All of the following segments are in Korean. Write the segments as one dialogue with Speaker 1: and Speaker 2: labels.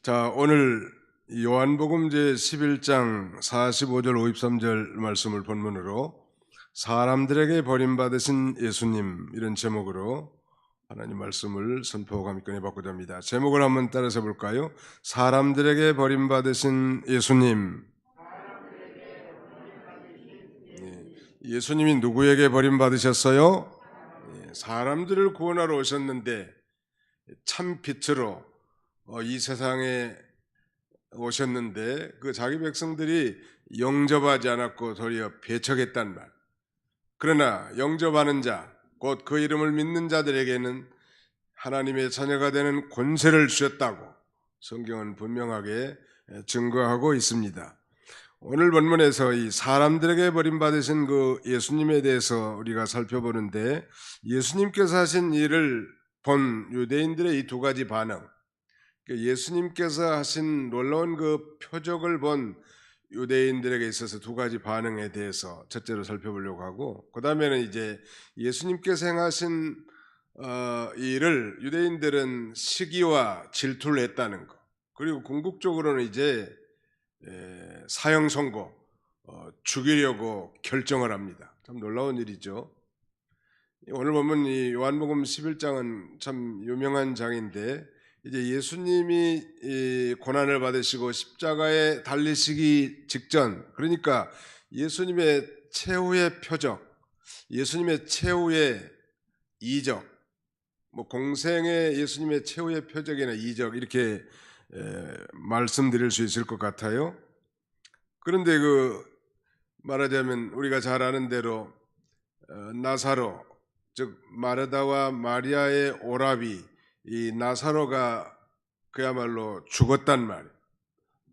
Speaker 1: 자, 오늘 요한복음 제 11장 45절 53절 말씀을 본문으로 사람들에게 버림받으신 예수님, 이런 제목으로 하나님 말씀을 선포하고 함께 꺼내받고자 합니다. 제목을 한번 따라서 볼까요? 사람들에게 버림받으신 예수님. 예수님이 누구에게 버림받으셨어요? 사람들을 구원하러 오셨는데 참 빛으로 이 세상에 오셨는데 그 자기 백성들이 영접하지 않았고 도리어 배척했단 말. 그러나 영접하는 자, 곧 그 이름을 믿는 자들에게는 하나님의 자녀가 되는 권세를 주셨다고 성경은 분명하게 증거하고 있습니다. 오늘 본문에서 이 사람들에게 버림받으신 그 예수님에 대해서 우리가 살펴보는데, 예수님께서 하신 일을 본 유대인들의 이 두 가지 반응, 예수님께서 하신 놀라운 그 표적을 본 유대인들에게 있어서 두 가지 반응에 대해서 첫째로 살펴보려고 하고, 그 다음에는 이제 예수님께서 행하신 일을 유대인들은 시기와 질투를 했다는 것, 그리고 궁극적으로는 이제 사형 선고, 죽이려고 결정을 합니다. 참 놀라운 일이죠. 오늘 보면 이 요한복음 11장은 참 유명한 장인데, 이제 예수님이 이 고난을 받으시고 십자가에 달리시기 직전, 그러니까 예수님의 최후의 표적, 예수님의 최후의 이적, 뭐 공생의 예수님의 최후의 표적이나 이적, 이렇게 말씀드릴 수 있을 것 같아요. 그런데 말하자면 우리가 잘 아는 대로 나사로, 즉 마르다와 마리아의 오라비 이 나사로가 그야말로 죽었단 말이에요.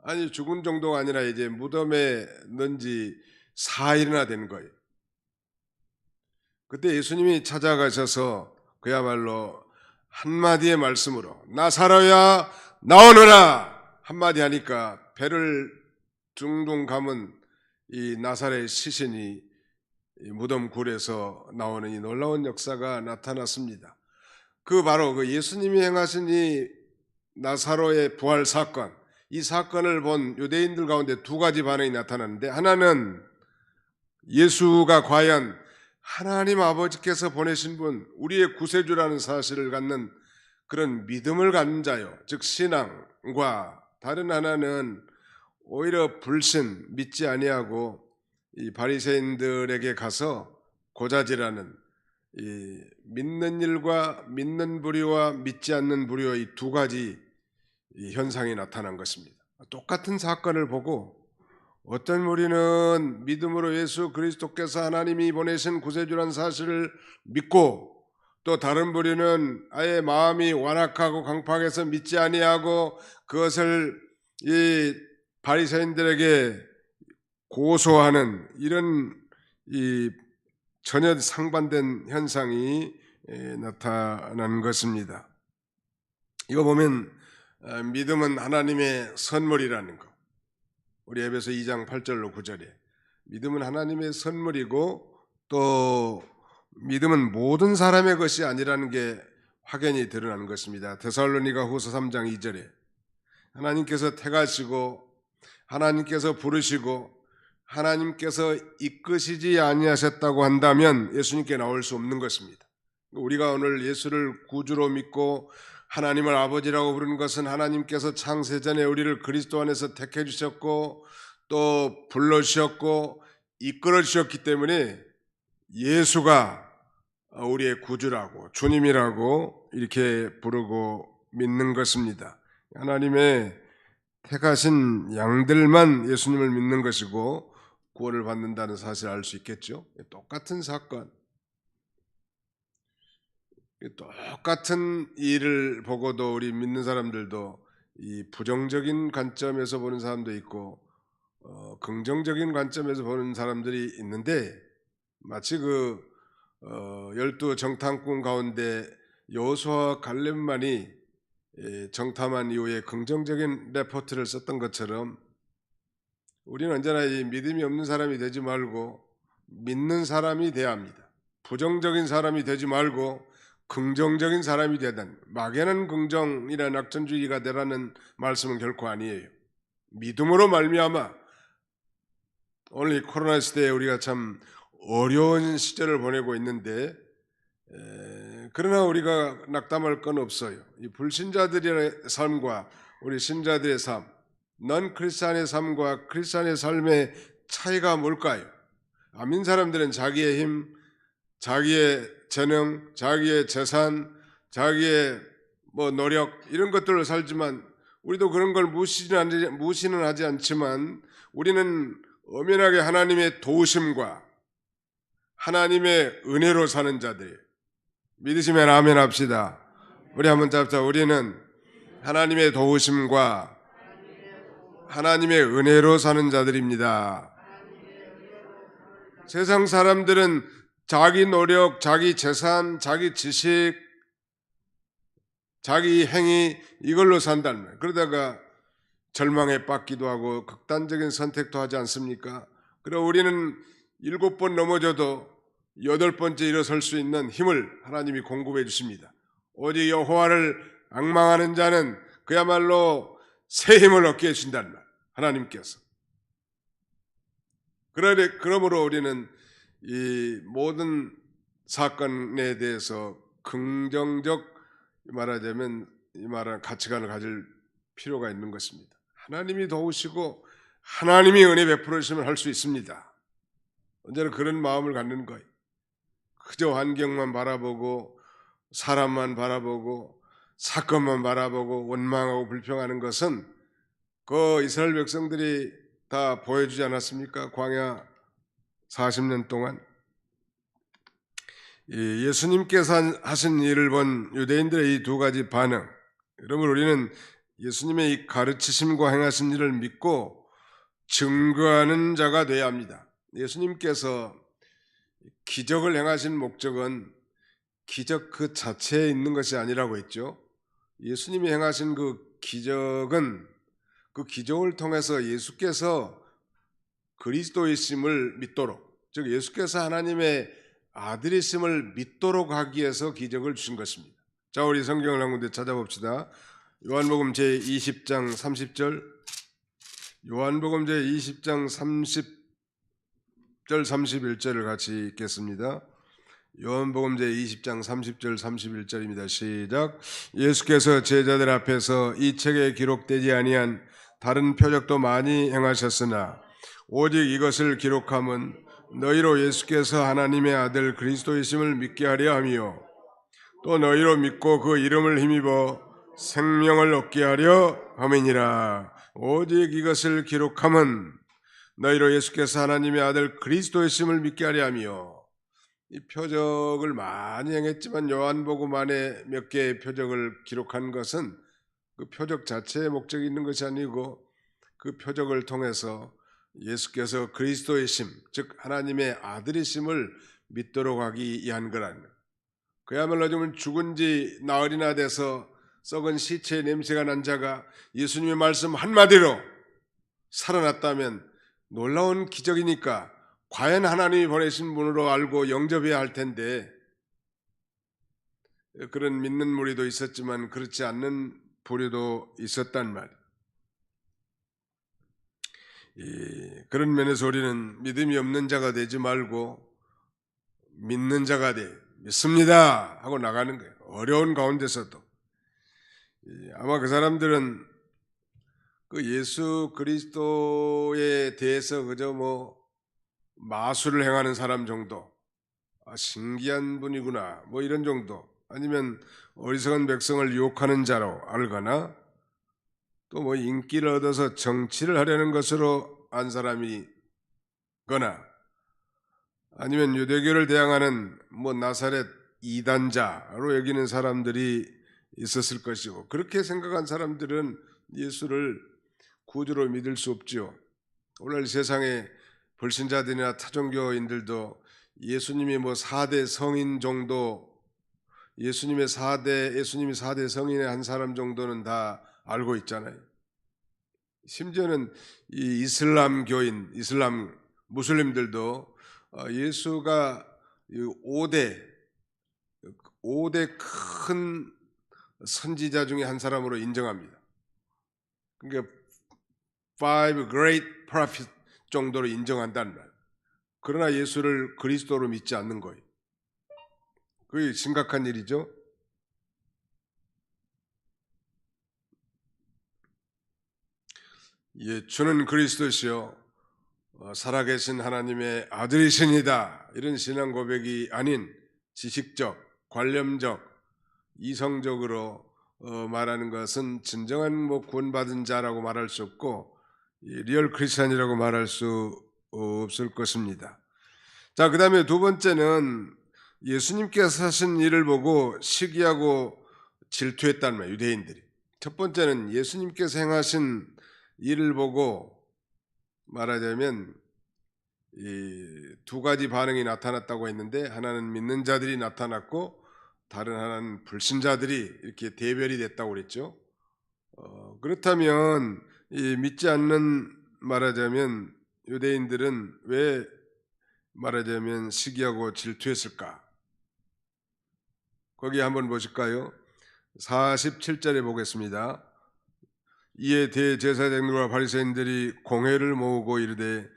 Speaker 1: 아니, 죽은 정도가 아니라 이제 무덤에 넣은 지 4일이나 된 거예요. 그때 예수님이 찾아가셔서 그야말로 한마디의 말씀으로 나사로야 나오너라 한마디 하니까 배를 둥둥 감은 이 나사렛 시신이 무덤 굴에서 나오는 이 놀라운 역사가 나타났습니다. 바로 예수님이 행하신 이 나사로의 부활 사건, 이 사건을 본 유대인들 가운데 두 가지 반응이 나타나는데, 하나는 예수가 과연 하나님 아버지께서 보내신 분, 우리의 구세주라는 사실을 갖는 그런 믿음을 갖는 자요, 즉 신앙과, 다른 하나는 오히려 불신, 믿지 아니하고 이 바리새인들에게 가서 고자질하는 이 믿는 일과 믿는 부류와 믿지 않는 부류의 이 두 가지 이 현상이 나타난 것입니다. 똑같은 사건을 보고 어떤 무리는 믿음으로 예수 그리스도께서 하나님이 보내신 구세주라는 사실을 믿고, 또 다른 부류는 아예 마음이 완악하고 강팍해서 믿지 아니하고 그것을 이 바리새인들에게 고소하는 이런 이 전혀 상반된 현상이 나타난 것입니다. 이거 보면 믿음은 하나님의 선물이라는 것, 우리 에베소 2장 8절로 9절에 믿음은 하나님의 선물이고, 또 믿음은 모든 사람의 것이 아니라는 게 확연히 드러나는 것입니다. 데살로니가 후서 3장 2절에 하나님께서 택하시고 하나님께서 부르시고 하나님께서 이끄시지 아니하셨다고 한다면 예수님께 나올 수 없는 것입니다. 우리가 오늘 예수를 구주로 믿고 하나님을 아버지라고 부르는 것은 하나님께서 창세전에 우리를 그리스도 안에서 택해 주셨고 또 불러주셨고 이끌어 주셨기 때문에 예수가 우리의 구주라고, 주님이라고 이렇게 부르고 믿는 것입니다. 하나님의 택하신 양들만 예수님을 믿는 것이고 구원을 받는다는 사실을 알 수 있겠죠. 똑같은 사건, 똑같은 일을 보고도 우리 믿는 사람들도 이 부정적인 관점에서 보는 사람도 있고 긍정적인 관점에서 보는 사람들이 있는데, 마치 12 정탐꾼 가운데 여호수아와 갈렙만이 정탐한 이후에 긍정적인 레포트를 썼던 것처럼 우리는 언제나 이 믿음이 없는 사람이 되지 말고 믿는 사람이 돼야 합니다. 부정적인 사람이 되지 말고 긍정적인 사람이 되든 막연한 긍정이나 낙천주의가 되라는 말씀은 결코 아니에요. 믿음으로 말미암아 오늘 이 코로나 시대에 우리가 참 어려운 시절을 보내고 있는데 그러나 우리가 낙담할 건 없어요. 이 불신자들의 삶과 우리 신자들의 삶, 넌 크리스찬의 삶과 크리스찬의 삶의 차이가 뭘까요? 아민 사람들은 자기의 힘, 자기의 재능, 자기의 재산, 자기의 노력 이런 것들을 살지만 우리도 그런 걸 무시는 하지 않지만 우리는 엄연하게 하나님의 도우심과 하나님의 은혜로 사는 자들이에요. 믿으시면 아멘 합시다. 우리 한번 잡자. 우리는 하나님의 도우심과 하나님의 은혜로 사는 자들입니다. 세상 사람들은 자기 노력, 자기 재산, 자기 지식, 자기 행위 이걸로 산다는 거예요. 그러다가 절망에 빠기도 하고 극단적인 선택도 하지 않습니까? 그리고 우리는 7번 넘어져도 8번째 일어설 수 있는 힘을 하나님이 공급해 주십니다. 오직 여호와를 앙망하는 자는 그야말로 새 힘을 얻게 해주신다는 말, 하나님께서. 그러므로 우리는 이 모든 사건에 대해서 긍정적 말하자면 이 말하는 가치관을 가질 필요가 있는 것입니다. 하나님이 도우시고 하나님이 은혜 베풀어 주시면 할 수 있습니다. 언제나 그런 마음을 갖는 거예요. 그저 환경만 바라보고 사람만 바라보고 사건만 바라보고 원망하고 불평하는 것은 그 이스라엘 백성들이 다 보여주지 않았습니까? 광야 40년 동안 예수님께서 하신 일을 본 유대인들의 이 두 가지 반응. 여러분 우리는 예수님의 이 가르치심과 행하신 일을 믿고 증거하는 자가 되어야 합니다. 예수님께서 기적을 행하신 목적은 기적 그 자체에 있는 것이 아니라고 했죠. 예수님이 행하신 그 기적은 그 기적을 통해서 예수께서 그리스도이심을 믿도록, 즉 예수께서 하나님의 아들이심을 믿도록 하기 위해서 기적을 주신 것입니다. 자, 우리 성경을 한 군데 찾아봅시다. 요한복음 제20장 30절, 요한복음 제20장 30절 31절을 같이 읽겠습니다. 요한복음 제20장 30절 31절입니다. 시작. 예수께서 제자들 앞에서 이 책에 기록되지 아니한 다른 표적도 많이 행하셨으나 오직 이것을 기록함은 너희로 예수께서 하나님의 아들 그리스도이심을 믿게 하려 함이요 또 너희로 믿고 그 이름을 힘입어 생명을 얻게 하려 함이니라. 오직 이것을 기록함은 너희로 예수께서 하나님의 아들 그리스도이심을 믿게 하려 함이요. 이 표적을 많이 행했지만 요한복음 안에 몇 개의 표적을 기록한 것은 그 표적 자체의 목적이 있는 것이 아니고 그 표적을 통해서 예수께서 그리스도의 심, 즉 하나님의 아들이심을 믿도록 하기 위한 거라는 거예요. 그야말로 좀 죽은 지 나흘이나 돼서 썩은 시체의 냄새가 난 자가 예수님의 말씀 한마디로 살아났다면 놀라운 기적이니까 과연 하나님이 보내신 분으로 알고 영접해야 할 텐데 그런 믿는 무리도 있었지만 그렇지 않는 부류도 있었단 말이에요. 그런 면에서 우리는 믿음이 없는 자가 되지 말고 믿는 자가 믿습니다 하고 나가는 거예요. 어려운 가운데서도. 아마 그 사람들은 그 예수 그리스도에 대해서 그저 마술을 행하는 사람 정도, 신기한 분이구나 이런 정도, 아니면 어리석은 백성을 유혹하는 자로 알거나 또 인기를 얻어서 정치를 하려는 것으로 안 사람이거나 아니면 유대교를 대항하는 나사렛 이단자로 여기는 사람들이 있었을 것이고, 그렇게 생각한 사람들은 예수를 구주로 믿을 수 없죠. 오늘 세상에 불신자들이나 타종교인들도 예수님이 4대 성인 정도, 예수님이 4대 성인의 한 사람 정도는 다 알고 있잖아요. 심지어는 이 이슬람 무슬림들도 예수가 5대 5대 큰 선지자 중에 한 사람으로 인정합니다. 그러니까 five great prophets 정도로 인정한다는 말. 그러나 예수를 그리스도로 믿지 않는 거예요. 그게 심각한 일이죠. 예, 주는 그리스도시요 살아계신 하나님의 아들이시니다. 이런 신앙 고백이 아닌 지식적, 관념적, 이성적으로 말하는 것은 진정한 구원받은 자라고 말할 수 없고 리얼 크리스찬이라고 말할 수 없을 것입니다. 자, 그 다음에 두 번째는 예수님께서 하신 일을 보고 시기하고 질투했다는 말이에요, 유대인들이. 첫 번째는 예수님께서 행하신 일을 보고 말하자면 이 두 가지 반응이 나타났다고 했는데, 하나는 믿는 자들이 나타났고 다른 하나는 불신자들이 이렇게 대별이 됐다고 그랬죠. 그렇다면 이 믿지 않는 말하자면 유대인들은 왜 말하자면 시기하고 질투했을까? 거기 한번 보실까요? 47절에 보겠습니다. 이에 대제사장들과 바리새인들이 공회를 모으고 이르되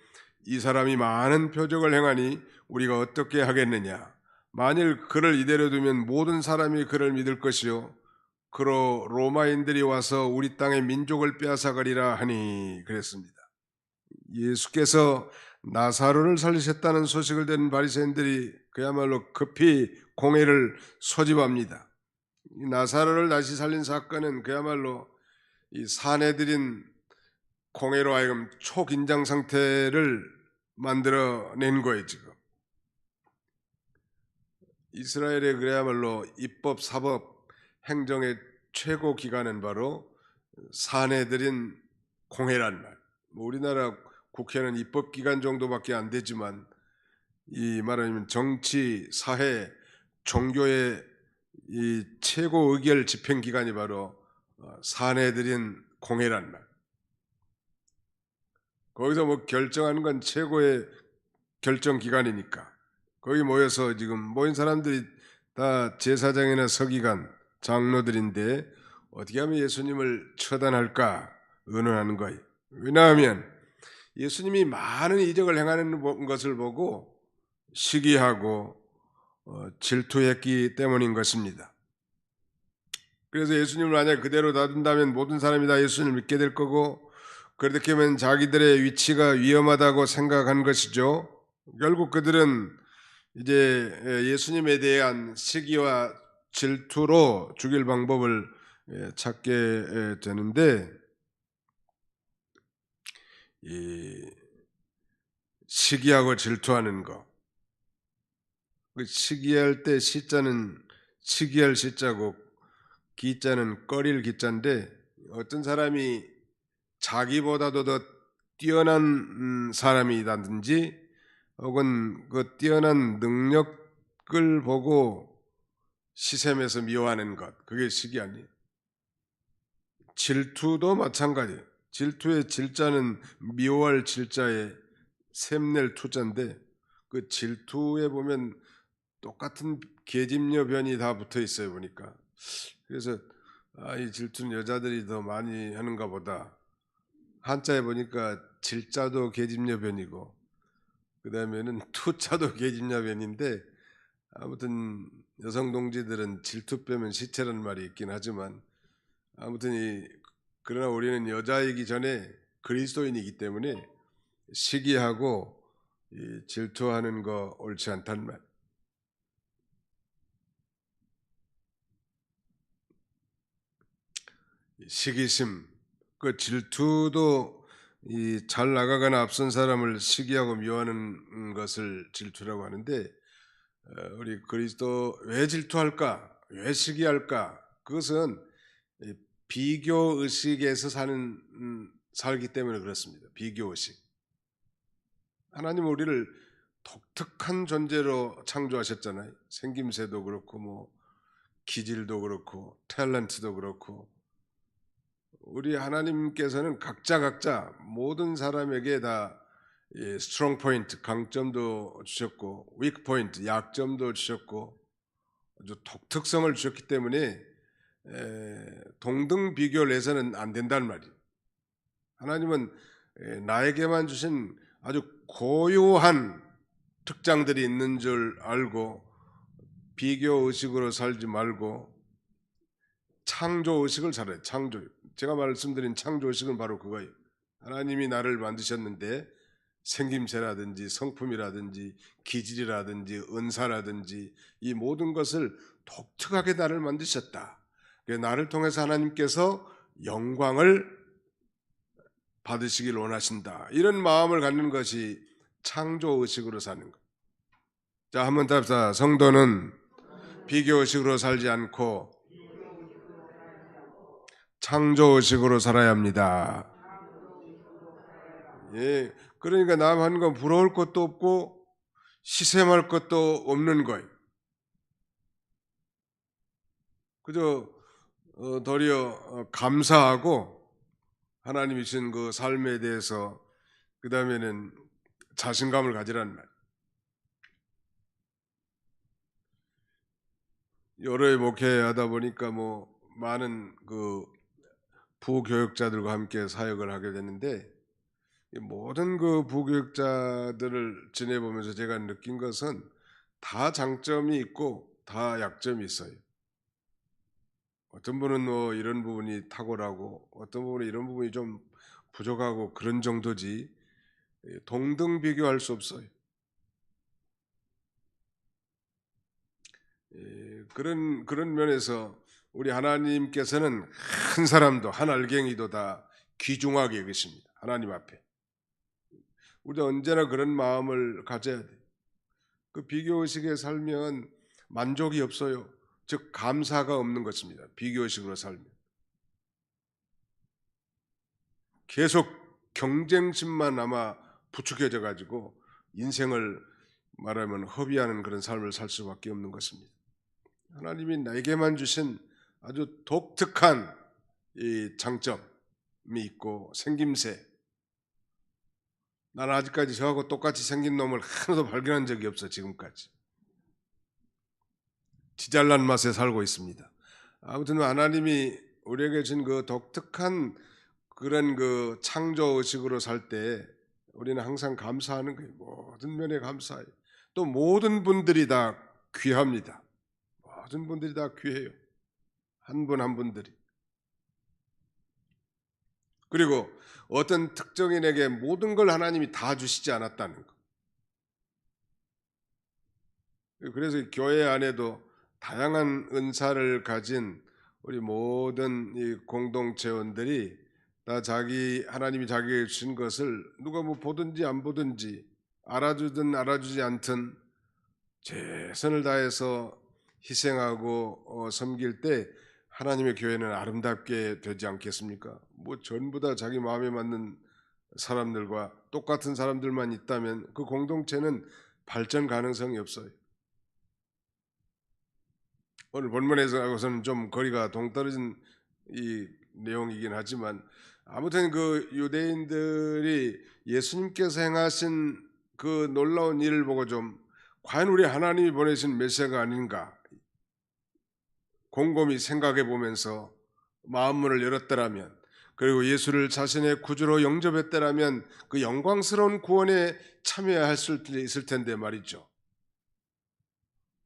Speaker 1: 이 사람이 많은 표적을 행하니 우리가 어떻게 하겠느냐? 만일 그를 이대로 두면 모든 사람이 그를 믿을 것이요 그로 로마인들이 와서 우리 땅의 민족을 빼앗아가리라 하니 그랬습니다. 예수께서 나사로를 살리셨다는 소식을 듣는 바리새인들이 그야말로 급히 공회를 소집합니다. 나사로를 다시 살린 사건은 그야말로 이 사내들인 공회로 하여금 초긴장 상태를 만들어낸 거예요. 지금 이스라엘의 그야말로 입법, 사법, 행정의 최고 기관은 바로 사내들인 공회란 말. 우리나라 국회는 입법기관 정도밖에 안 되지만 이 말하자면 정치, 사회, 종교의 이 최고 의결 집행기관이 바로 사내들인 공회란 말. 거기서 뭐 결정하는 건 최고의 결정기관이니까 거기 모여서 지금 모인 사람들이 다 제사장이나 서기관, 장로들인데 어떻게 하면 예수님을 처단할까 의논하는 거예요. 왜냐하면 예수님이 많은 이적을 행하는 것을 보고 시기하고 질투했기 때문인 것입니다. 그래서 예수님을 만약 그대로 놔둔다면 모든 사람이 다 예수님을 믿게 될 거고, 그렇게 하면 자기들의 위치가 위험하다고 생각한 것이죠. 결국 그들은 이제 예수님에 대한 시기와 질투로 죽일 방법을 찾게 되는데, 이 시기하고 질투하는 거, 그 시기할 때 시자는 시기할 시자고 기자는 꺼릴 기자인데, 어떤 사람이 자기보다도 더 뛰어난 사람이라든지 혹은 그 뛰어난 능력을 보고 시샘에서 미워하는 것, 그게 시기 아니에요. 질투도 마찬가지예요. 질투의 질자는 미워할 질자에 샘낼 투자인데, 그 질투에 보면 똑같은 계집녀 변이 다 붙어 있어요, 보니까. 그래서 이 질투는 여자들이 더 많이 하는가 보다. 한자에 보니까 질자도 계집녀 변이고 그 다음에는 투자도 계집녀 변인데, 아무튼 여성 동지들은 질투 빼면 시체라는 말이 있긴 하지만 아무튼 그러나 우리는 여자이기 전에 그리스도인이기 때문에 시기하고 질투하는 거 옳지 않다는 말. 시기심, 그 질투도 잘 나가거나 앞선 사람을 시기하고 미워하는 것을 질투라고 하는데, 우리 그리스도 왜 질투할까? 왜 시기할까? 그것은 비교 의식에서 살기 때문에 그렇습니다. 비교 의식. 하나님 우리를 독특한 존재로 창조하셨잖아요. 생김새도 그렇고 뭐 기질도 그렇고 탤런트도 그렇고, 우리 하나님께서는 각자 모든 사람에게 다 스트롱 포인트, 강점도 주셨고, 위크 포인트, 약점도 주셨고, 아주 독특성을 주셨기 때문에 동등 비교를 해서는 안 된다는 말이에요. 하나님은 나에게만 주신 아주 고유한 특장들이 있는 줄 알고 비교 의식으로 살지 말고 창조 의식을 살아요. 창조. 제가 말씀드린 창조 의식은 바로 그거예요. 하나님이 나를 만드셨는데 생김새라든지 성품이라든지 기질이라든지 은사라든지 이 모든 것을 독특하게 나를 만드셨다. 나를 통해서 하나님께서 영광을 받으시길 원하신다. 이런 마음을 갖는 것이 창조 의식으로 사는 것. 자, 한번 답사. 성도는 비교 의식으로 살지 않고 창조 의식으로 살아야 합니다. 예, 그러니까 남 하는 건 부러울 것도 없고 시샘할 것도 없는 거예요. 그저 도리어 감사하고 하나님이 주신 그 삶에 대해서 그 다음에는 자신감을 가지라는 말. 여러 해 목회하다 보니까 뭐 많은 그 부교육자들과 함께 사역을 하게 됐는데 모든 그 부교육자들을 지내보면서 제가 느낀 것은 다 장점이 있고 다 약점이 있어요. 어떤 분은 뭐 이런 부분이 탁월하고 어떤 부분은 이런 부분이 좀 부족하고 그런 정도지 동등 비교할 수 없어요. 그런 면에서 우리 하나님께서는 한 사람도 한 알갱이도 다 귀중하게 여기십니다. 하나님 앞에. 우리도 언제나 그런 마음을 가져야 돼요. 그 비교의식에 살면 만족이 없어요. 즉 감사가 없는 것입니다. 비교의식으로 살면. 계속 경쟁심만 아마 부추겨져 가지고 인생을 말하면 허비하는 그런 삶을 살 수밖에 없는 것입니다. 하나님이 나에게만 주신 아주 독특한 이 장점이 있고 생김새. 나는 아직까지 저하고 똑같이 생긴 놈을 하나도 발견한 적이 없어 지금까지. 지잘난 맛에 살고 있습니다. 아무튼 하나님이 우리에게 준 그 독특한 그런 그 창조 의식으로 살 때 우리는 항상 감사하는 거예요. 모든 면에 감사해요. 또 모든 분들이 다 귀합니다. 모든 분들이 다 귀해요. 한 분 한 분들이. 그리고 어떤 특정인에게 모든 걸 하나님이 다 주시지 않았다는 것. 그래서 교회 안에도 다양한 은사를 가진 우리 모든 이 공동체원들이 다 하나님이 자기에게 주신 것을 누가 뭐 보든지 안 보든지 알아주든 알아주지 않든 최선을 다해서 희생하고 섬길 때 하나님의 교회는 아름답게 되지 않겠습니까? 뭐 전부 다 자기 마음에 맞는 사람들과 똑같은 사람들만 있다면 그 공동체는 발전 가능성이 없어요. 오늘 본문에서는 좀 거리가 동떨어진 이 내용이긴 하지만 아무튼 그 유대인들이 예수님께서 행하신 그 놀라운 일을 보고 좀 과연 우리 하나님이 보내신 메시아가 아닌가 곰곰이 생각해 보면서 마음문을 열었더라면 그리고 예수를 자신의 구주로 영접했더라면 그 영광스러운 구원에 참여할 수 있을 텐데 말이죠.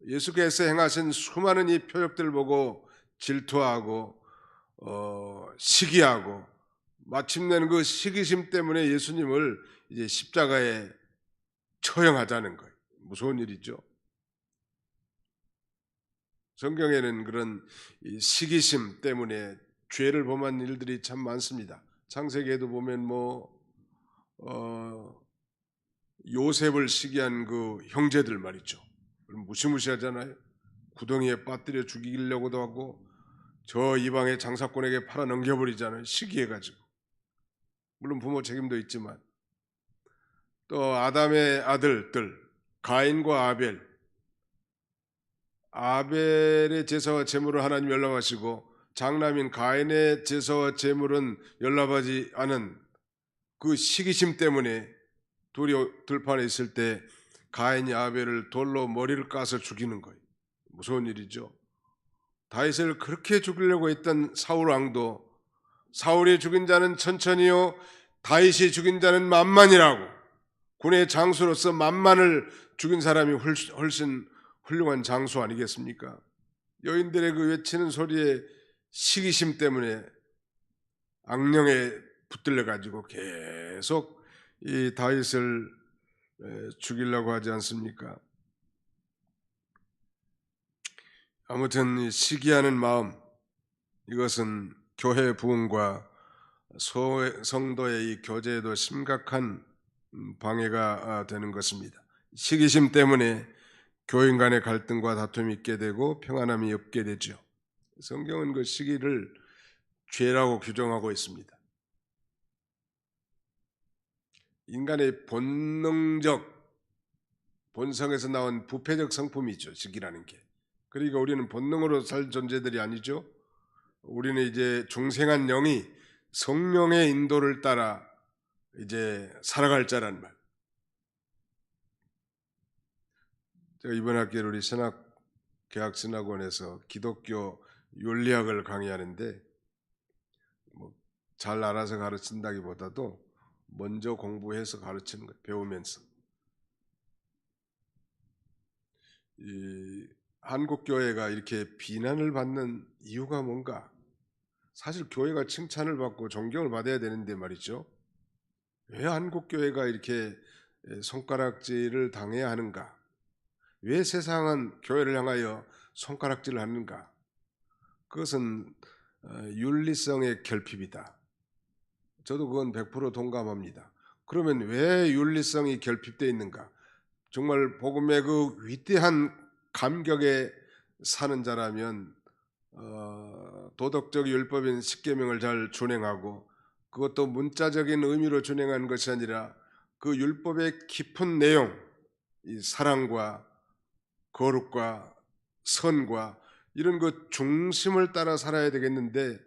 Speaker 1: 예수께서 행하신 수많은 이 표적들을 보고 질투하고 시기하고 마침내는 그 시기심 때문에 예수님을 이제 십자가에 처형하자는 거예요. 무서운 일이죠. 성경에는 그런 시기심 때문에 죄를 범한 일들이 참 많습니다. 창세기에도 보면 요셉을 시기한 그 형제들 말이죠. 무시무시하잖아요. 구덩이에 빠뜨려 죽이려고도 하고 저 이방의 장사꾼에게 팔아 넘겨버리잖아요. 시기해가지고. 물론 부모 책임도 있지만 또 아담의 아들들 가인과 아벨의 제사와 제물을 하나님 연락하시고 장남인 가인의 제사와 제물은 연락하지 않은 그 시기심 때문에 둘이 들판에 있을 때 가인이 아벨을 돌로 머리를 까서 죽이는 거예요. 무서운 일이죠. 다윗을 그렇게 죽이려고 했던 사울 왕도 사울이 죽인 자는 천천히요 다윗이 죽인 자는 만만이라고, 군의 장수로서 만만을 죽인 사람이 훨씬 훌륭한 장수 아니겠습니까? 여인들의 그 외치는 소리에 시기심 때문에 악령에 붙들려 가지고 계속 이 다윗을 죽이려고 하지 않습니까? 아무튼 이 시기하는 마음, 이것은 교회 부흥과 성도의 이 교제에도 심각한 방해가 되는 것입니다. 시기심 때문에 교인 간의 갈등과 다툼이 있게 되고 평안함이 없게 되죠. 성경은 그 시기를 죄라고 규정하고 있습니다. 인간의 본성에서 나온 부패적 성품이죠, 시기라는 게. 그러니까 우리는 본능으로 살 존재들이 아니죠. 우리는 이제 중생한 영이 성령의 인도를 따라 이제 살아갈 자란 말. 제가 이번 학기에 우리 개학신학원에서 기독교 윤리학을 강의하는데 잘 알아서 가르친다기보다도 먼저 공부해서 가르치는 거예요. 배우면서. 이 한국 교회가 이렇게 비난을 받는 이유가 뭔가? 사실 교회가 칭찬을 받고 존경을 받아야 되는데 말이죠. 왜 한국 교회가 이렇게 손가락질을 당해야 하는가? 왜 세상은 교회를 향하여 손가락질을 하는가? 그것은 윤리성의 결핍이다. 저도 그건 100% 동감합니다. 그러면 왜 윤리성이 결핍되어 있는가? 정말 복음의 그 위대한 감격에 사는 자라면 도덕적 율법인 십계명을 잘 준행하고, 그것도 문자적인 의미로 준행하는 것이 아니라 그 율법의 깊은 내용, 이 사랑과 거룩과 선과 이런 그 중심을 따라 살아야 되겠는데,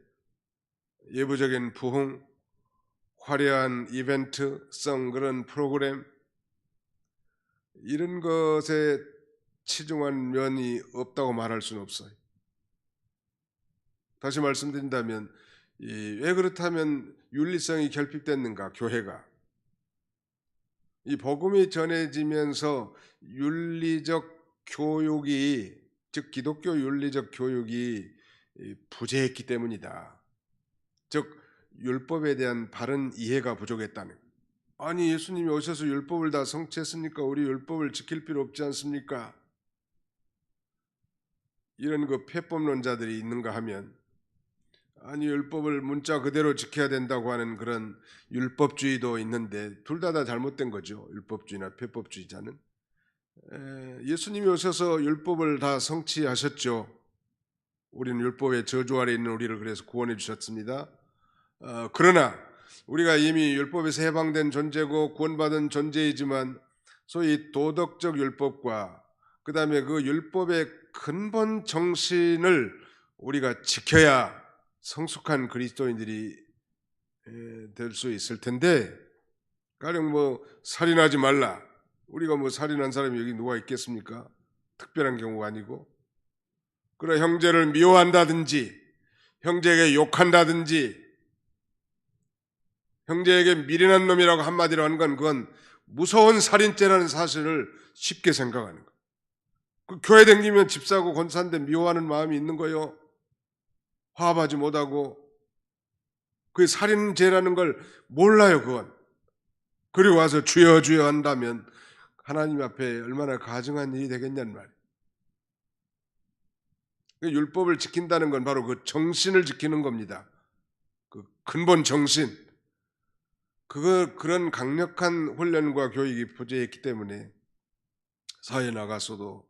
Speaker 1: 예부적인 부흥, 화려한 이벤트성 그런 프로그램, 이런 것에 치중한 면이 없다고 말할 수는 없어요. 다시 말씀드린다면 왜 그렇다면 윤리성이 결핍됐는가? 교회가 이 복음이 전해지면서 윤리적 교육이, 즉 기독교 윤리적 교육이 부재했기 때문이다. 즉 율법에 대한 바른 이해가 부족했다는. 아니 예수님이 오셔서 율법을 다 성취했으니까 우리 율법을 지킬 필요 없지 않습니까? 이런 그 폐법론자들이 있는가 하면, 아니 율법을 문자 그대로 지켜야 된다고 하는 그런 율법주의도 있는데 둘 다 잘못된 거죠. 율법주의나 폐법주의자는. 예수님이 오셔서 율법을 다 성취하셨죠. 우리는 율법의 저주 아래 있는 우리를 그래서 구원해 주셨습니다. 그러나 우리가 이미 율법에서 해방된 존재고 구원받은 존재이지만 소위 도덕적 율법과 그 다음에 그 율법의 근본 정신을 우리가 지켜야 성숙한 그리스도인들이 될 수 있을 텐데, 가령 뭐 살인하지 말라. 우리가 뭐 살인한 사람이 여기 누가 있겠습니까? 특별한 경우가 아니고. 그러나 형제를 미워한다든지 형제에게 욕한다든지 형제에게 미련한 놈이라고 한마디로 하는 건 그건 무서운 살인죄라는 사실을 쉽게 생각하는 거예요. 그 교회 다니면 집사고 권사인데 미워하는 마음이 있는 거예요. 화합하지 못하고. 그게 살인죄라는 걸 몰라요, 그건. 그리고 와서 주여 주여 한다면 하나님 앞에 얼마나 가증한 일이 되겠냐는 말이에요. 율법을 지킨다는 건 바로 그 정신을 지키는 겁니다. 그 근본 정신. 그런 강력한 훈련과 교육이 부재했기 때문에 사회에 나가서도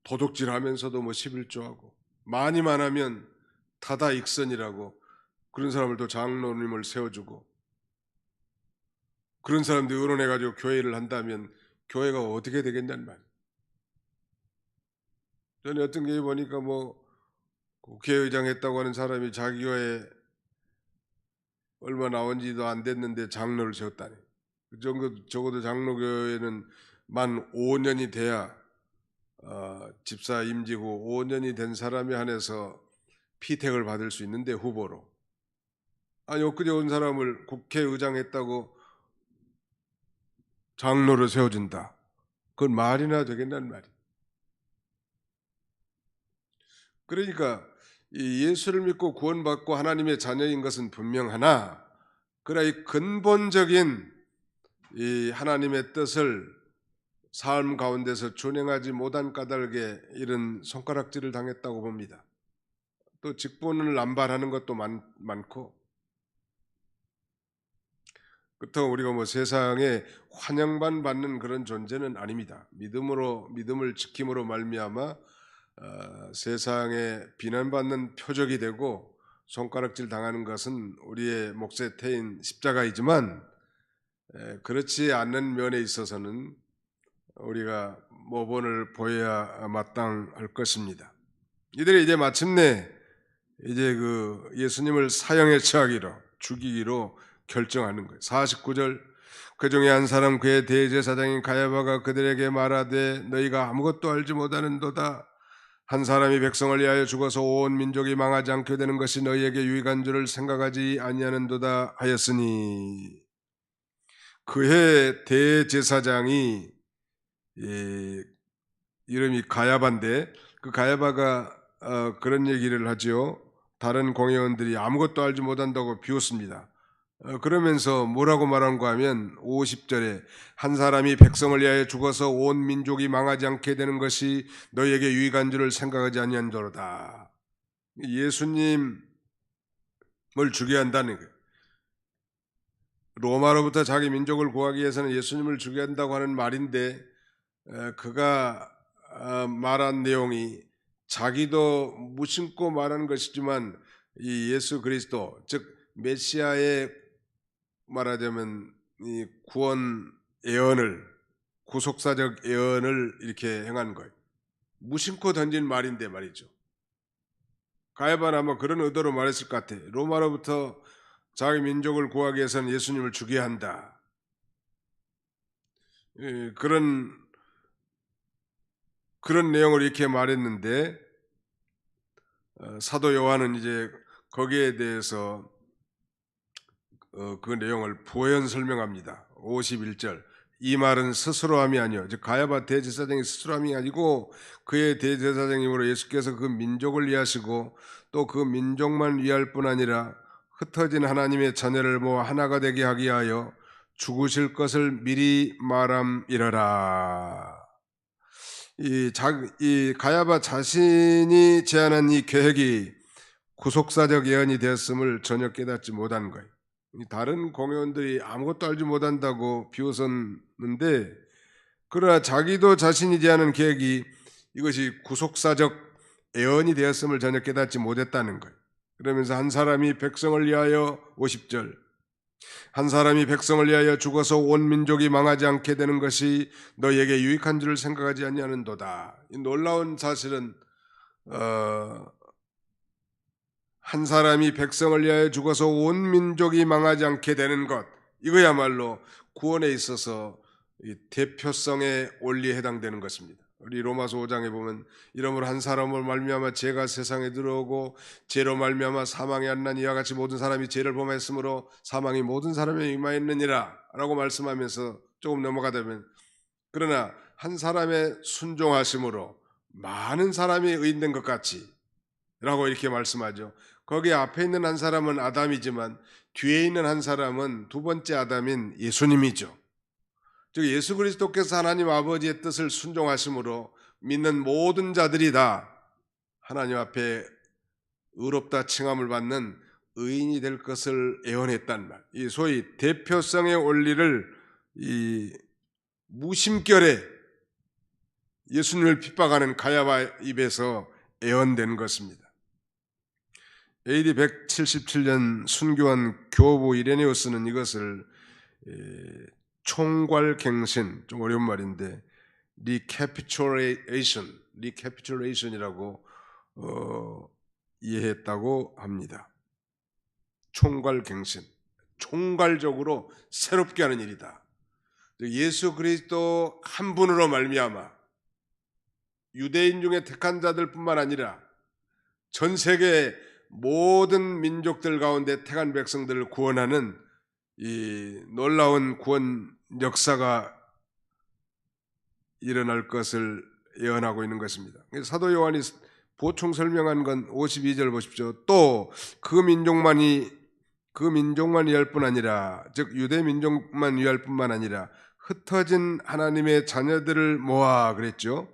Speaker 1: 도둑질하면서도 뭐 11조하고 많이만 하면 타다익선이라고 그런 사람을 또 장로님을 세워주고, 그런 사람들이 의논해가지고 교회를 한다면 교회가 어떻게 되겠냐는 말이에요. 전에 어떤 교회 보니까 뭐 국회의장 했다고 하는 사람이 자기 교회 얼마 나온 지도 안 됐는데 장로를 세웠다니. 그 정도 적어도 장로교회는 만 5년이 돼야 집사 임직 후 5년이 된 사람에 한해서 피택을 받을 수 있는데 후보로. 아니 엊그제 온 사람을 국회의장 했다고 장로로 세워준다. 그건 말이나 되겠냐는 말이. 그러니까 이 예수를 믿고 구원받고 하나님의 자녀인 것은 분명하나 그러나 이 근본적인 이 하나님의 뜻을 삶 가운데서 준행하지 못한 까닭에 이런 손가락질을 당했다고 봅니다. 또 직분을 남발하는 것도 많고, 그렇다고 우리가 뭐 세상에 환영만 받는 그런 존재는 아닙니다. 믿음을 지킴으로 말미암아 세상에 비난받는 표적이 되고 손가락질 당하는 것은 우리의 몫에 태인 십자가이지만 그렇지 않는 면에 있어서는 우리가 모본을 보여야 마땅할 것입니다. 이들이 이제 마침내 이제 그 예수님을 사형에 처하기로 죽이기로 결정하는 거예요. 49절 그 중에 한 사람 그의 대제사장인 가야바가 그들에게 말하되 너희가 아무것도 알지 못하는도다. 한 사람이 백성을 위하여 죽어서 온 민족이 망하지 않게 되는 것이 너희에게 유익한 줄을 생각하지 아니하는도다 하였으니 그의 대제사장이 이름이 가야바인데 그 가야바가 그런 얘기를 하지요. 다른 공회원들이 아무것도 알지 못한다고 비웃습니다. 그러면서 뭐라고 말한가 하면 50절에 한 사람이 백성을 위하여 죽어서 온 민족이 망하지 않게 되는 것이 너희에게 유익한 줄을 생각하지 아니한도로다. 예수님을 죽여야 한다는 거예요. 로마로부터 자기 민족을 구하기 위해서는 예수님을 죽여야 한다고 하는 말인데 그가 말한 내용이 자기도 무심코 말하는 것이지만 이 예수 그리스도 즉 메시아의 말하자면 이 구원 예언을 구속사적 예언을 이렇게 행한 거예요. 무심코 던진 말인데 말이죠. 가야바는 아마 그런 의도로 말했을 것 같아요. 로마로부터 자기 민족을 구하기 위해서는 예수님을 죽여야 한다. 그런 내용을 이렇게 말했는데 사도 요한은 이제 거기에 대해서 그 내용을 부연 설명합니다. 51절 이 말은 스스로함이 아니요 즉 가야바 대제사장이 스스로함이 아니고 그의 대제사장님으로 예수께서 그 민족을 위하시고 또 그 민족만 위할 뿐 아니라 흩어진 하나님의 자녀를 모아 하나가 되게 하기 위하여 죽으실 것을 미리 말함이러라. 이 가야바 자신이 제안한 이 계획이 구속사적 예언이 되었음을 전혀 깨닫지 못한 거예요. 다른 공회원들이 아무것도 알지 못한다고 비웃었는데 그러나 자기도 자신이 제안한 계획이 이것이 구속사적 예언이 되었음을 전혀 깨닫지 못했다는 거예요. 그러면서 한 사람이 백성을 위하여 50절 한 사람이 백성을 위하여 죽어서 온 민족이 망하지 않게 되는 것이 너희에게 유익한 줄을 생각하지 아니하는도다. 이 놀라운 사실은 한 사람이 백성을 위하여 죽어서 온 민족이 망하지 않게 되는 것 이거야말로 구원에 있어서 대표성의 원리에 해당되는 것입니다. 우리 로마서 5장에 보면 이러므로 한 사람을 말미암아 죄가 세상에 들어오고 죄로 말미암아 사망이 안 난 이와 같이 모든 사람이 죄를 범했으므로 사망이 모든 사람에 임하였느니라 라고 말씀하면서 조금 넘어가다면 그러나 한 사람의 순종하심으로 많은 사람이 의인된 것 같이 라고 이렇게 말씀하죠. 거기 앞에 있는 한 사람은 아담이지만 뒤에 있는 한 사람은 두 번째 아담인 예수님이죠. 즉 예수 그리스도께서 하나님 아버지의 뜻을 순종하심으로 믿는 모든 자들이 다 하나님 앞에 의롭다 칭함을 받는 의인이 될 것을 예언했단 말. 이 소위 대표성의 원리를 이 무심결에 예수님을 핍박하는 가야바 입에서 예언된 것입니다. AD 177년 순교한 교부 이레네우스는 이것을 총괄갱신, 좀 어려운 말인데 recapitulation이라고 이해했다고 합니다. 총괄갱신, 총괄적으로 새롭게 하는 일이다. 예수 그리스도 한 분으로 말미암아 유대인 중에 택한 자들뿐만 아니라 전 세계 모든 민족들 가운데 택한 백성들을 구원하는 이 놀라운 구원 역사가 일어날 것을 예언하고 있는 것입니다. 사도 요한이 보충 설명한 건 52절 보십시오. 또 그 민족만이 위할 뿐 아니라, 즉 유대 민족만 위할 뿐만 아니라 흩어진 하나님의 자녀들을 모아 그랬죠.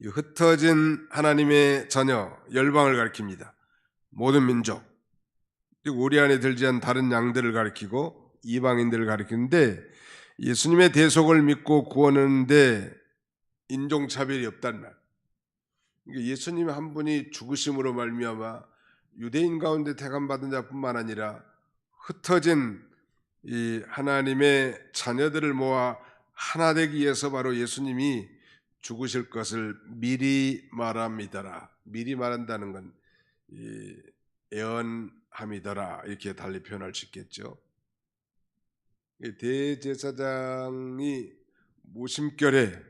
Speaker 1: 이 흩어진 하나님의 자녀, 열방을 가리킵니다. 모든 민족, 즉 우리 안에 들지 않은 다른 양들을 가리키고 이방인들을 가리키는데, 예수님의 대속을 믿고 구원하는데 인종차별이 없단 말. 예수님 한 분이 죽으심으로 말미암아 유대인 가운데 택함받은 자뿐만 아니라 흩어진 이 하나님의 자녀들을 모아 하나 되기 위해서 바로 예수님이 죽으실 것을 미리 말합니다라. 미리 말한다는 건 예언함이더라, 이렇게 달리 표현할 수 있겠죠. 대제사장이 무심결에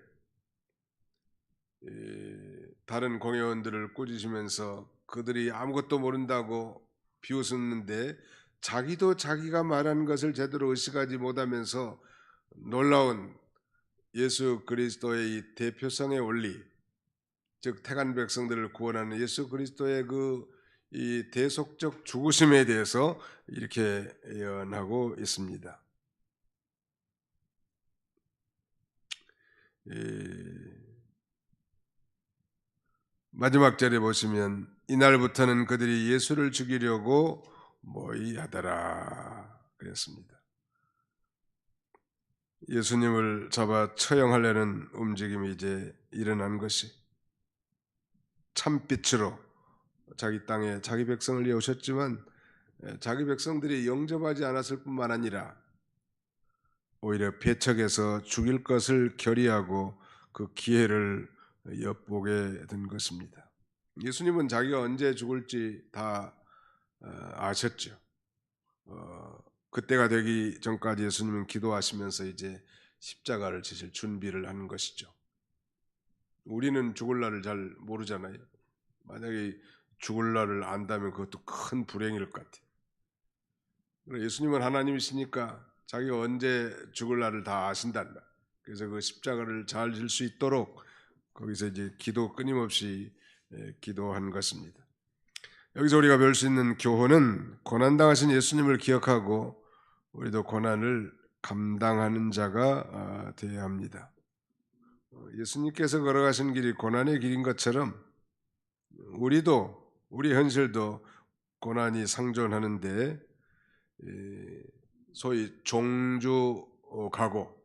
Speaker 1: 다른 공회원들을 꾸짖으면서 그들이 아무것도 모른다고 비웃었는데, 자기도 자기가 말한 것을 제대로 의식하지 못하면서 놀라운 예수 그리스도의 이 대표성의 원리, 즉 택한 백성들을 구원하는 예수 그리스도의 이 대속적 죽으심에 대해서 이렇게 예언하고 있습니다. 마지막 절에 보시면 이날부터는 그들이 예수를 죽이려고 모의하더라 그랬습니다. 예수님을 잡아 처형하려는 움직임이 이제 일어난 것이, 참빛으로 자기 땅에 자기 백성을 이어오셨지만 자기 백성들이 영접하지 않았을 뿐만 아니라 오히려 배척해서 죽일 것을 결의하고 그 기회를 엿보게 된 것입니다. 예수님은 자기가 언제 죽을지 다 아셨죠. 그때가 되기 전까지 예수님은 기도하시면서 이제 십자가를 지실 준비를 하는 것이죠. 우리는 죽을 날을 잘 모르잖아요. 만약에 죽을 날을 안다면 그것도 큰 불행일 것 같아요. 예수님은 하나님이시니까 자기가 언제 죽을 날을 다 아신단다. 그래서 그 십자가를 잘 질 수 있도록 거기서 이제 끊임없이 기도한 것입니다. 여기서 우리가 배울 수 있는 교훈은, 고난당하신 예수님을 기억하고 우리도 고난을 감당하는 자가 되어야 합니다. 예수님께서 걸어가신 길이 고난의 길인 것처럼 우리 현실도 고난이 상존하는데, 소위 종주각오,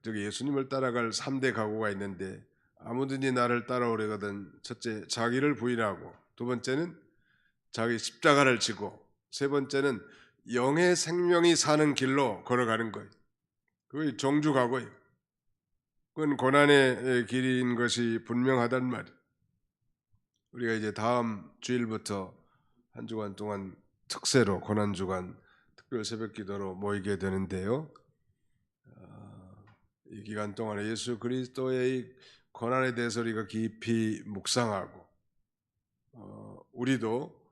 Speaker 1: 즉 예수님을 따라갈 3대 각오가 있는데, 아무든지 나를 따라오려거든 첫째 자기를 부인하고, 두 번째는 자기 십자가를 지고, 세 번째는 영의 생명이 사는 길로 걸어가는 거예요. 그게 종주각오예요. 그건 고난의 길인 것이 분명하단 말이에요. 우리가 이제 다음 주일부터 한 주간 동안 특세로 고난주간 특별 새벽기도로 모이게 되는데요. 이 기간 동안에 예수 그리스도의 고난에 대해서 우리가 깊이 묵상하고, 우리도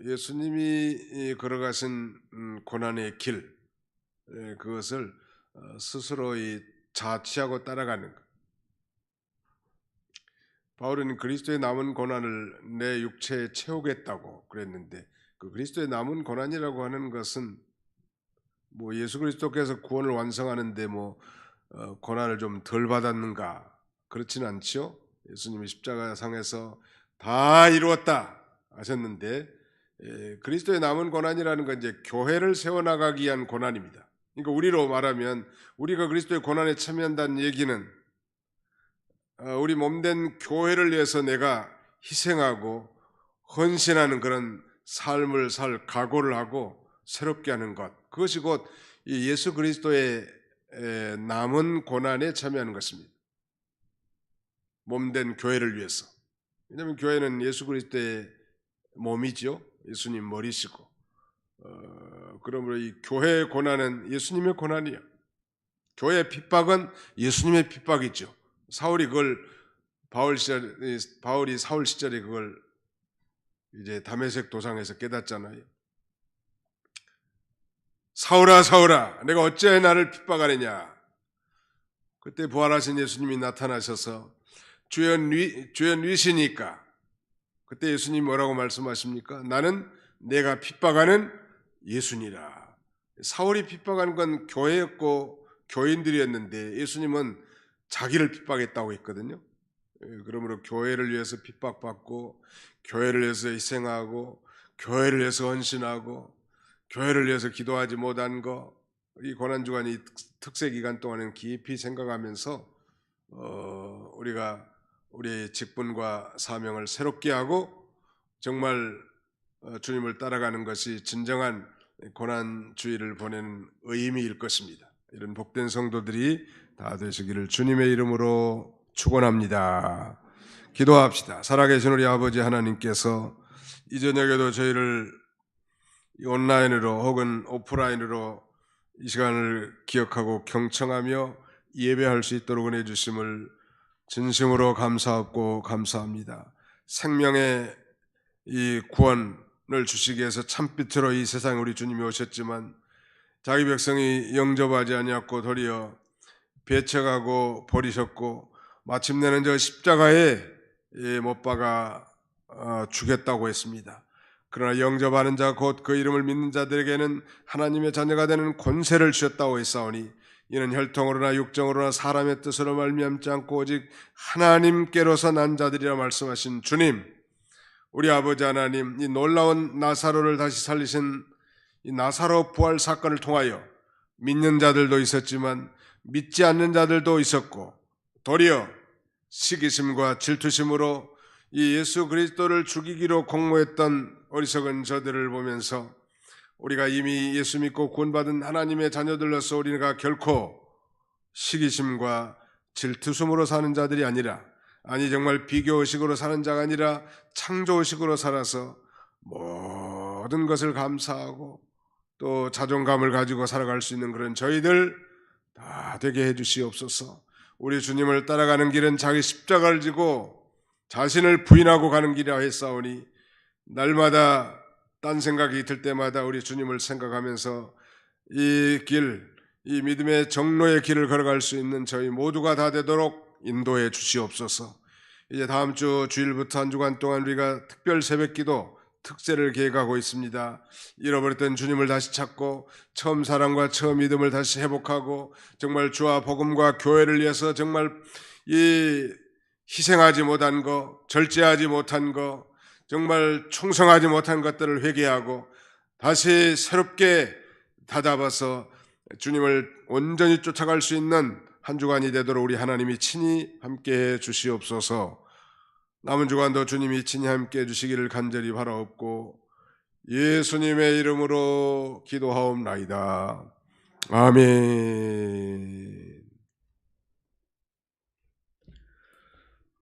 Speaker 1: 예수님이 걸어가신 고난의 길, 그것을 스스로 자취하고 따라가는 것. 바울은 그리스도의 남은 고난을 내 육체에 채우겠다고 그랬는데, 그 그리스도의 남은 고난이라고 하는 것은 예수 그리스도께서 구원을 완성하는데 고난을 좀 덜 받았는가, 그렇지는 않죠. 예수님이 십자가상에서 다 이루었다 하셨는데, 그리스도의 남은 고난이라는 건 이제 교회를 세워나가기 위한 고난입니다. 그러니까 우리로 말하면, 우리가 그리스도의 고난에 참여한다는 얘기는 우리 몸된 교회를 위해서 내가 희생하고 헌신하는 그런 삶을 살 각오를 하고 새롭게 하는 것, 그것이 곧 예수 그리스도의 남은 고난에 참여하는 것입니다. 몸된 교회를 위해서. 왜냐하면 교회는 예수 그리스도의 몸이죠. 예수님 머리시고, 그러므로 이 교회의 고난은 예수님의 고난이에요. 교회 핍박은 예수님의 핍박이죠. 사울이 그걸 바울이 사울 시절에 그걸 이제 다메섹 도상에서 깨닫잖아요. 사울아 사울아 내가 어찌하여 나를 핍박하느냐. 그때 부활하신 예수님이 나타나셔서 주여 누이시니까 그때 예수님이 뭐라고 말씀하십니까? 나는 내가 핍박하는 예수니라. 사울이 핍박한 건 교회였고 교인들이었는데 예수님은 자기를 핍박했다고 했거든요. 그러므로 교회를 위해서 핍박받고 교회를 위해서 희생하고 교회를 위해서 헌신하고 교회를 위해서 기도하지 못한 거, 이 고난주간 이 특세 기간 동안은 깊이 생각하면서 우리가 우리의 직분과 사명을 새롭게 하고 정말 주님을 따라가는 것이 진정한 고난주의를 보내는 의미일 것입니다. 이런 복된 성도들이 다 되시기를 주님의 이름으로 축원합니다. 기도합시다. 살아계신 우리 아버지 하나님께서 이 저녁에도 저희를 온라인으로 혹은 오프라인으로 이 시간을 기억하고 경청하며 예배할 수 있도록 은혜 주심을 진심으로 감사하고 감사합니다. 생명의 이 구원을 주시기 위해서 참빛으로 이 세상에 우리 주님이 오셨지만 자기 백성이 영접하지 아니었고 도리어 배척하고 버리셨고 마침내는 저 십자가에 못 박아 죽였다고 했습니다. 그러나 영접하는 자 곧 그 이름을 믿는 자들에게는 하나님의 자녀가 되는 권세를 주셨다고 했사오니 이는 혈통으로나 육정으로나 사람의 뜻으로 말미암지 않고 오직 하나님께로서 난 자들이라 말씀하신 주님, 우리 아버지 하나님, 이 놀라운 나사로를 다시 살리신 이 나사로 부활 사건을 통하여 믿는 자들도 있었지만 믿지 않는 자들도 있었고 도리어 시기심과 질투심으로 이 예수 그리스도를 죽이기로 공모했던 어리석은 저들을 보면서 우리가 이미 예수 믿고 구원받은 하나님의 자녀들로서 우리가 결코 시기심과 질투심으로 사는 자들이 아니라, 아니 정말 비교의식으로 사는 자가 아니라 창조의식으로 살아서 모든 것을 감사하고 또 자존감을 가지고 살아갈 수 있는 그런 저희들 다 되게 해주시옵소서. 우리 주님을 따라가는 길은 자기 십자가를 지고 자신을 부인하고 가는 길이라 했사오니 날마다 딴 생각이 들 때마다 우리 주님을 생각하면서 이 길, 이 믿음의 정로의 길을 걸어갈 수 있는 저희 모두가 다 되도록 인도해 주시옵소서. 이제 다음 주 주일부터 한 주간 동안 우리가 특별 새벽기도 특세를 계획하고 있습니다. 잃어버렸던 주님을 다시 찾고 처음 사랑과 처음 믿음을 다시 회복하고 정말 주와 복음과 교회를 위해서 정말 이 희생하지 못한 거, 절제하지 못한 거, 정말 충성하지 못한 것들을 회개하고 다시 새롭게 다잡아서 주님을 온전히 쫓아갈 수 있는 한 주간이 되도록 우리 하나님이 친히 함께해 주시옵소서. 남은 주간도 주님이 친히 함께해 주시기를 간절히 바라옵고 예수님의 이름으로 기도하옵나이다. 아멘.